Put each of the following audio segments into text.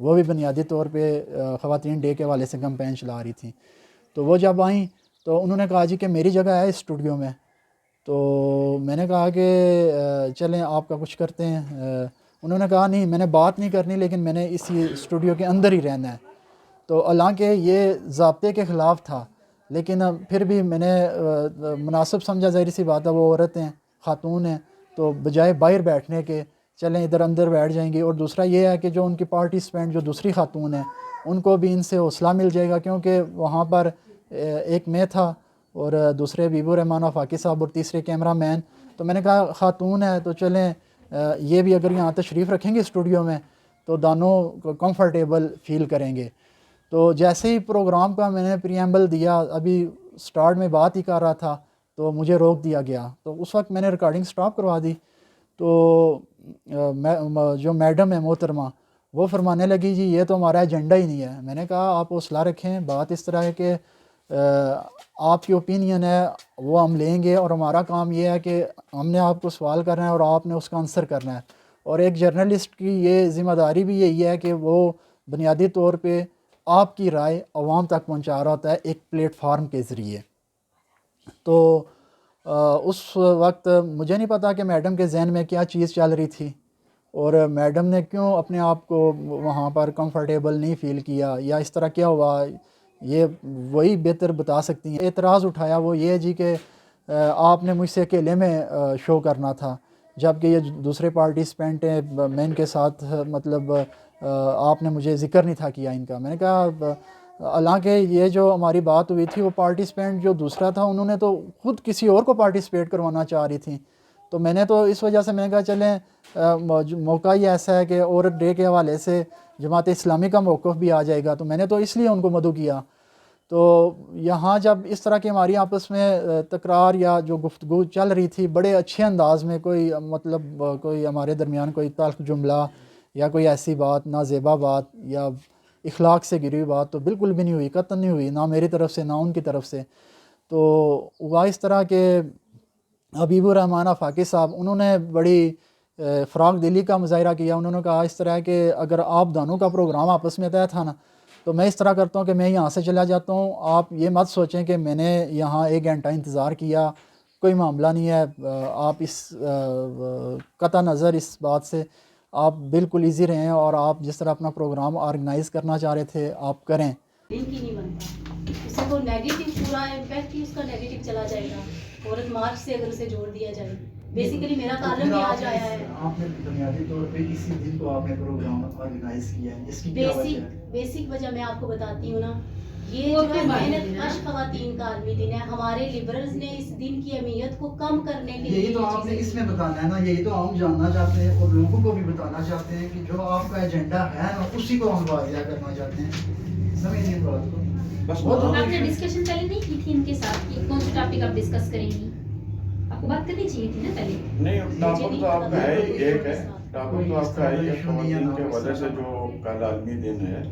وہ بھی بنیادی طور پہ خواتین ڈے کے حوالے سے کمپین چلا رہی تھیں. تو وہ جب آئیں تو انہوں نے کہا جی کہ میری جگہ ہے اسٹوڈیو میں. تو میں نے کہا کہ چلیں آپ کا کچھ کرتے ہیں. انہوں نے کہا نہیں میں نے بات نہیں کرنی لیکن میں نے اسی اسٹوڈیو کے اندر ہی رہنا ہے. تو حالانکہ یہ ضابطے کے خلاف تھا لیکن پھر بھی میں نے مناسب سمجھا. ظاہر سی بات ہے وہ عورت ہیں, خاتون ہیں, تو بجائے باہر بیٹھنے کے چلیں ادھر اندر بیٹھ جائیں گی. اور دوسرا یہ ہے کہ جو ان کی پارٹیسپینٹ جو دوسری خاتون ہیں ان کو بھی ان سے حوصلہ مل جائے گا, کیونکہ وہاں پر ایک میں تھا اور دوسرے بیبو الرحمان آفاقی صاحب اور تیسرے کیمرہ مین. تو میں نے کہا خاتون ہے تو چلیں یہ بھی اگر یہاں تشریف رکھیں گے اسٹوڈیو میں تو دونوں کمفرٹیبل فیل کریں گے. تو جیسے ہی پروگرام کا میں نے پریمبل دیا, ابھی سٹارٹ میں بات ہی کر رہا تھا تو مجھے روک دیا گیا. تو اس وقت میں نے ریکارڈنگ سٹاپ کروا دی. تو جو میڈم ہے محترمہ وہ فرمانے لگی جی یہ تو ہمارا ایجنڈا ہی نہیں ہے. میں نے کہا آپ حوصلہ رکھیں, بات اس طرح ہے کہ آپ کی اوپینین ہے وہ ہم لیں گے اور ہمارا کام یہ ہے کہ ہم نے آپ کو سوال کرنا ہے اور آپ نے اس کا آنسر کرنا ہے. اور ایک جرنلسٹ کی یہ ذمہ داری بھی یہی ہے کہ وہ بنیادی طور پہ آپ کی رائے عوام تک پہنچا رہا ہوتا ہے ایک پلیٹ فارم کے ذریعے. تو اس وقت مجھے نہیں پتا کہ میڈم کے ذہن میں کیا چیز چل رہی تھی اور میڈم نے کیوں اپنے آپ کو وہاں پر کمفرٹیبل نہیں فیل کیا یا اس طرح کیا ہوا, یہ وہی بہتر بتا سکتی ہیں. اعتراض اٹھایا وہ یہ جی کہ آپ نے مجھ سے اکیلے میں شو کرنا تھا جبکہ یہ دوسرے پارٹیسپینٹ ہیں, میں ان کے ساتھ مطلب آپ نے مجھے ذکر نہیں تھا کیا ان کا. میں نے کہا حالانکہ یہ جو ہماری بات ہوئی تھی وہ پارٹیسپینٹ جو دوسرا تھا انہوں نے تو خود کسی اور کو پارٹیسپیٹ کروانا چاہ رہی تھیں. تو میں نے تو اس وجہ سے میں نے کہا چلیں موقع ہی ایسا ہے کہ عورت ڈے کے حوالے سے جماعت اسلامی کا موقف بھی آ جائے گا, تو میں نے تو اس لیے ان کو مدعو کیا. تو یہاں جب اس طرح کی ہماری آپس میں تکرار یا جو گفتگو چل رہی تھی بڑے اچھے انداز میں, کوئی مطلب کوئی ہمارے درمیان کوئی تلخ جملہ یا کوئی ایسی بات نازیبا بات یا اخلاق سے گری ہوئی بات تو بالکل بھی نہیں ہوئی, قطعاً نہیں ہوئی, نہ میری طرف سے نہ ان کی طرف سے. تو ہوا اس طرح کہ حبیب الرحمان آفاقی صاحب انہوں نے بڑی فراغ دلی کا مظاہرہ کیا. انہوں نے کہا اس طرح کہ اگر آپ دونوں کا پروگرام آپس میں طے تھا نا تو میں اس طرح کرتا ہوں کہ میں یہاں سے چلا جاتا ہوں, آپ یہ مت سوچیں کہ میں نے یہاں 1 گھنٹہ انتظار کیا, کوئی معاملہ نہیں ہے. آپ اس قطع نظر اس بات سے آپ بالکل ایزی رہیں اور آپ جس طرح اپنا پروگرام آرگنائز کرنا چاہ رہے تھے آپ کریں. دن کی نہیں بنتا اس کو نیگیٹو پورا امپیکٹ ہی اس کا نیگیٹو چلا جائے گا. عورت مارچ سے اگر اسے جوڑ دیا جائے, بیسیکلی میرا کالم بھی آج آیا ہے. آپ نے بنیادی طور پہ اسی دن کو آپ نے پروگرام آرگنائز کیا ہے, اس کی کیا وجہ ہے؟ بیسک وجہ میں آپ کو بتاتی ہوں نا, یہ جو ہے محنت کش خواتین کا عالمی دن ہے. ہمارے لبرلز نے اس دن کی اہمیت کو کم کرنے کے لیے یہی تو آپ نے اس میں بتانا ہے نا, یہی تو ہم جاننا چاہتے ہیں اور لوگوں کو بھی بتانا چاہتے ہیں کہ جو آپ کا ایجنڈا ہے نا اسی کو ہم واضح کرنا چاہتے ہیں. سمجھیے بات کو. آپ نے ڈسکشن پہلے نہیں کی تھی ان کے ساتھ کہ کون سا ٹاپک آپ ڈسکس کریں گی؟ آپ کو بات کرنی چاہیے تھی نا پہلے. نہیں, ٹاپک تو آپ کا ہے ایک ہے, ٹاپک تو آپ کا ہے خواتین کے حوالے سے جو کل عالمی دن ہے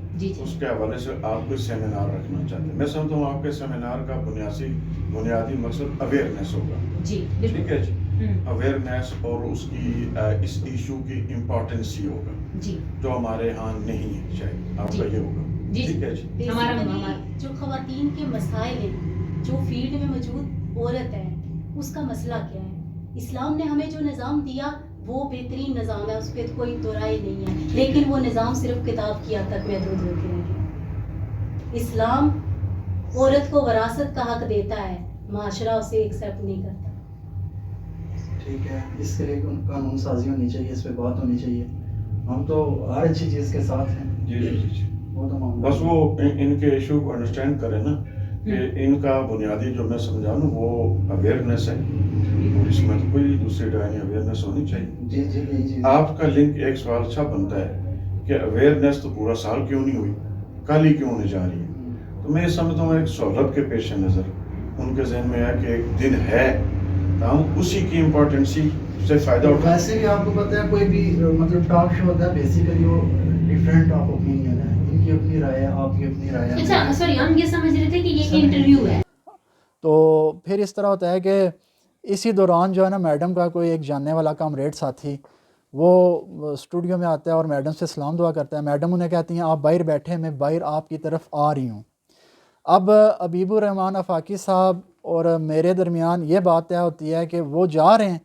اس کے حوالے سے آپ کوئی سیمینار رکھنا چاہتے ہیں. میں سمجھتا ہوں آپ کے سیمینار کا بنیادی مقصد اویئرنیس ہوگا. جی ٹھیک ہے جی, اویئرنیس اور اس کی اس ایشو کی امپورٹنس ہی ہوگا جی جو ہمارے ہاں نہیں ہے شاید آپ کا یہ ہوگا. ٹھیک ہے جی. ہمارا جو خواتین کے مسائل ہیں, جو فیلڈ میں موجود عورت ہے اس کا مسئلہ کیا ہے. اسلام نے ہمیں جو نظام دیا وہ بہترین نظام ہے, اس پہ کوئی دو رائے نہیں ہے, لیکن وہ نظام صرف کتاب کی حد تک محدود ہو کے رہ گیا. اسلام عورت کو وراثت کا حق دیتا ہے, معاشرہ اسے ایکسیپٹ نہیں کرتا. ٹھیک ہے, اس کے لیے قانون سازی ہونی چاہیے, اس پہ بات ہونی چاہیے. ہم تو ہر اچھی چیز کے ساتھ ہیں. جی جی جی, وہ تو بس وہ ان کے ایشو کو انڈرسٹینڈ کریں نا کہ ان کا بنیادی جو میں سمجھا لوں وہ اویئرنیس ہے, اور اس میں کوئی دوسری رائے نہیں, اویئرنیس ہونی چاہیے. جی جی جی. آپ کا لنک ایک سوال اچھا بنتا ہے کہ اویئرنیس تو پورا سال کیوں نہیں ہوئی, کل ہی کیوں ہونے جا رہی ہے. تو میں یہ سمجھتا ہوں ایک سہولت کے پیش نظر ان کے ذہن میں ہے کہ ایک دن ہے تو ہم اسی کی امپورٹنسی سے فائدہ اٹھائیں. ویسے بھی آپ کو پتہ ہے کوئی بھی مطلب ٹاک شو ہوتا ہے بیسیکلی وہ ڈفرینٹ آف اوپینین ہے, ان کی اپنی رائے ہے, آپ کی اپنی رائے ہے. اچھا سوری, ہم یہ سمجھ رہے تھے کہ یہ انٹرویو ہے. تو پھر اس طرح ہوتا ہے کہ اسی دوران جو ہے نا میڈم کا کوئی ایک جاننے والا کامریڈ ساتھی وہ اسٹوڈیو میں آتا ہے اور میڈم سے سلام دعا کرتا ہے. میڈم انہیں کہتی ہیں آپ باہر بیٹھے, میں باہر آپ کی طرف آ رہی ہوں. اب حبیب الرحمان آفاقی صاحب اور میرے درمیان یہ بات طے ہوتی ہے کہ وہ جا رہے ہیں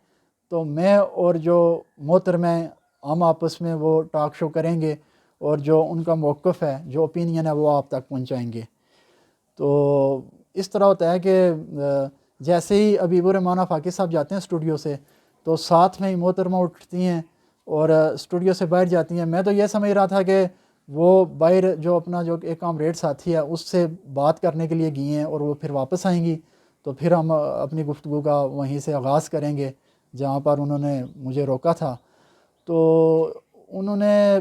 تو میں اور جو محترم ہیں ہم آپس میں وہ ٹاک شو کریں گے اور جو ان کا موقف ہے, جو اوپینین ہے, وہ آپ تک پہنچائیں گے. تو اس طرح ہوتا ہے کہ جیسے ہی حبیب الرحمان آفاقی صاحب جاتے ہیں اسٹوڈیو سے تو ساتھ میں ہی محترمہ اٹھتی ہیں اور اسٹوڈیو سے باہر جاتی ہیں. میں تو یہ سمجھ رہا تھا کہ وہ باہر جو اپنا جو ایک کامریڈ ساتھی ہے اس سے بات کرنے کے لیے گئی ہیں اور وہ پھر واپس آئیں گی, تو پھر ہم اپنی گفتگو کا وہیں سے آغاز کریں گے جہاں پر انہوں نے مجھے روکا تھا. تو انہوں نے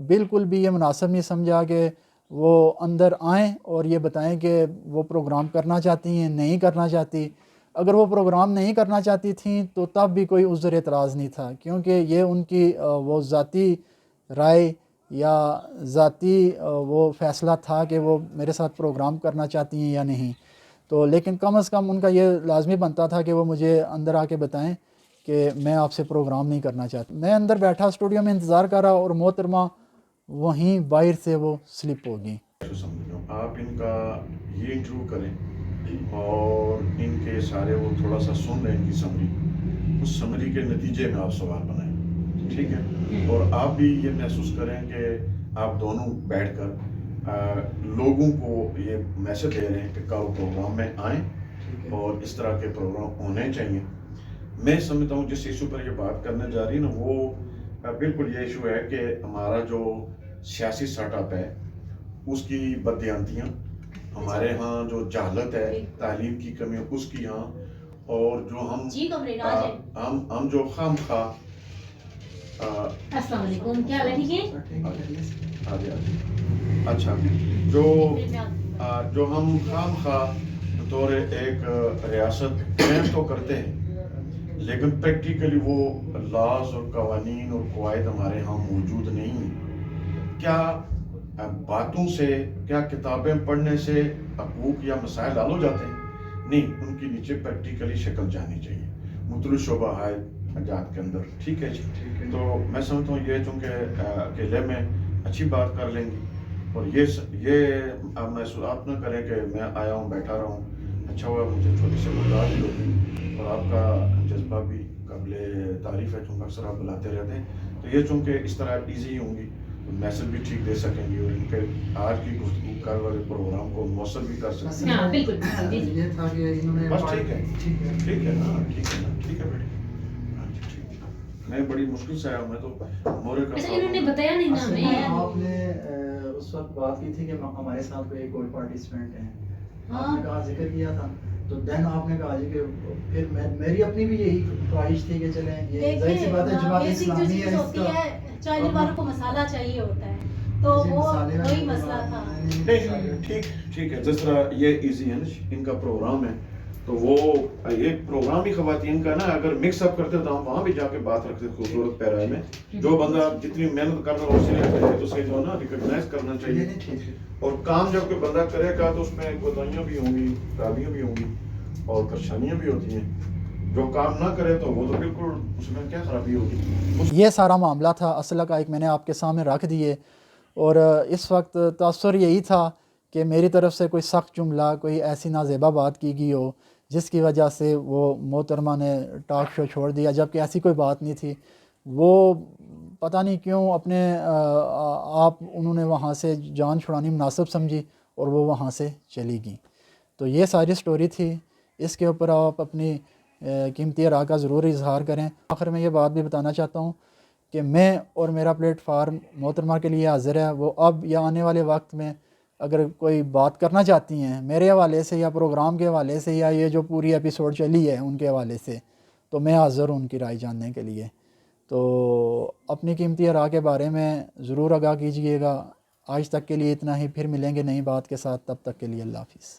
بالکل بھی یہ مناسب نہیں سمجھا کہ وہ اندر آئیں اور یہ بتائیں کہ وہ پروگرام کرنا چاہتی ہیں, نہیں کرنا چاہتی. اگر وہ پروگرام نہیں کرنا چاہتی تھیں تو تب بھی کوئی عذر اعتراض نہیں تھا, کیونکہ یہ ان کی وہ ذاتی رائے یا ذاتی وہ فیصلہ تھا کہ وہ میرے ساتھ پروگرام کرنا چاہتی ہیں یا نہیں. تو لیکن کم از کم ان کا یہ لازمی بنتا تھا کہ وہ مجھے اندر آ کے بتائیں کہ میں آپ سے پروگرام نہیں کرنا چاہتا. میں اندر بیٹھا اسٹوڈیو میں انتظار کر رہا اور محترمہ وہیں باہر سے وہ سلپ ہو گئی. آپ ان کا یہ انٹرویو کریں اور ان کے سارے وہ تھوڑا سا سن لیں ان کی سمری, اس سمری کے نتیجے میں آپ سوال بنائیں, ٹھیک ہے. اور آپ بھی یہ محسوس کریں کہ آپ دونوں بیٹھ کر لوگوں کو یہ میسج دے رہے ہیں کہ کل پروگرام میں آئیں اور اس طرح کے پروگرام ہونے چاہیے. میں سمجھتا ہوں جس ایشو پر یہ بات کرنے جا رہی ہے نا وہ بالکل یہ ایشو ہے کہ ہمارا جو سیاسی سیٹ اپ ہے اس کی بددیانتیاں, ہمارے ہاں جو جہالت ہے, تعلیم کی کمی اس کی ہاں, اور جو ہم جو خام خواہ السلام علیکم, کیا حال ہے, ٹھیک ہے. اچھا, جو ہم خام خواہ بطور ایک ریاست قائم تو کرتے ہیں لیکن پریکٹیکلی وہ لاز اور قوانین اور قواعد ہمارے ہاں موجود نہیں ہیں. کیا باتوں سے, کیا کتابیں پڑھنے سے حقوق یا مسائل حل ہو جاتے ہیں؟ نہیں, ان کی نیچے پریکٹیکلی شکل جانی چاہیے مختلف شعبہ جات کے اندر, ٹھیک ہے جی. تو میں سمجھتا ہوں یہ چونکہ اکیلے میں اچھی بات کر لیں گی اور یہ آپ محسوس آپ نہ کریں کہ میں آیا ہوں بیٹھا رہا ہوں, اچھا ہوا مجھے چھوٹی سی مدد بھی ہوگی اور آپ کا جذبہ بھی قابل تعریف ہے چونکہ اکثر آپ بلاتے رہتے ہیں. تو یہ چونکہ اس طرح ایزی ہوں گی میسج بھی ٹھیک دے سکیں گی اور ان کے آج کی گفتگو کر والے پروگرام کو موثر بھی کر سکیں گے. بالکل یہ تھا کہ انہوں نے بس ٹھیک ہے نا, ٹھیک ہے بیٹے, میں بڑی مشکل سے آیا ہوں. میں تو مورے کا انہوں نے بتایا نہیں نا ہمیں. آپ نے اس وقت بات کی تھی کہ ہمارے ساتھ کوئی ایک اور پارٹیسپینٹ ہیں, آپ نے کہا ذکر کیا تھا, تو دین آپ نے کہا جی کہ پھر میری اپنی بھی یہی خواہش تھی کہ چلیں یہ ظاہر سی بات ہے جماعت اسلامی ہے, اس کا چائنی والوں کو مسالہ چاہیے ہوتا ہے تو وہ وہی مسئلہ تھا. ٹھیک ہے, جس طرح یہ ایزی ہے نا ان کا پروگرام ہے تو وہ یہ پروگرام ہی خواتین کا نا اگر مکس اپ کرتے تو ہم وہاں بھی جا کے بات رکھتے خوبصورت پیرائے میں. جو بندہ جتنی محنت کر رہا ہے اسے جو نا ریکگنائز کرنا چاہیے, اور کام جب کوئی بندہ کرے گا تو اس میں کوتاہیاں بھی ہوں گی, خرابیاں بھی ہوں گی اور پریشانیاں بھی ہوتی ہیں. جو کام نہ کرے تو وہ تو بالکل اس میں کیا خرابی ہوگی. یہ سارا معاملہ تھا, اصل حقائق میں نے آپ کے سامنے رکھ دیے اور اس وقت تاثر یہی تھا کہ میری طرف سے کوئی سخت جملہ, کوئی ایسی نازیبا بات کی گئی ہو جس کی وجہ سے وہ محترمہ نے ٹاک شو چھوڑ دیا, جبکہ ایسی کوئی بات نہیں تھی. وہ پتہ نہیں کیوں اپنے آپ انہوں نے وہاں سے جان چھڑانی مناسب سمجھی اور وہ وہاں سے چلی گئیں. تو یہ ساری سٹوری تھی, اس کے اوپر آپ اپنی قیمتی آراء کا ضرور اظہار کریں. آخر میں یہ بات بھی بتانا چاہتا ہوں کہ میں اور میرا پلیٹ فارم محترمہ کے لیے حاضر ہے. وہ اب یا آنے والے وقت میں اگر کوئی بات کرنا چاہتی ہیں میرے حوالے سے یا پروگرام کے حوالے سے یا یہ جو پوری ایپیسوڈ چلی ہے ان کے حوالے سے, تو میں حاضر ہوں ان کی رائے جاننے کے لیے. تو اپنی قیمتی آراء کے بارے میں ضرور آگاہ کیجیے گا. آج تک کے لیے اتنا ہی, پھر ملیں گے نئی بات کے ساتھ, تب تک کے لیے اللہ حافظ.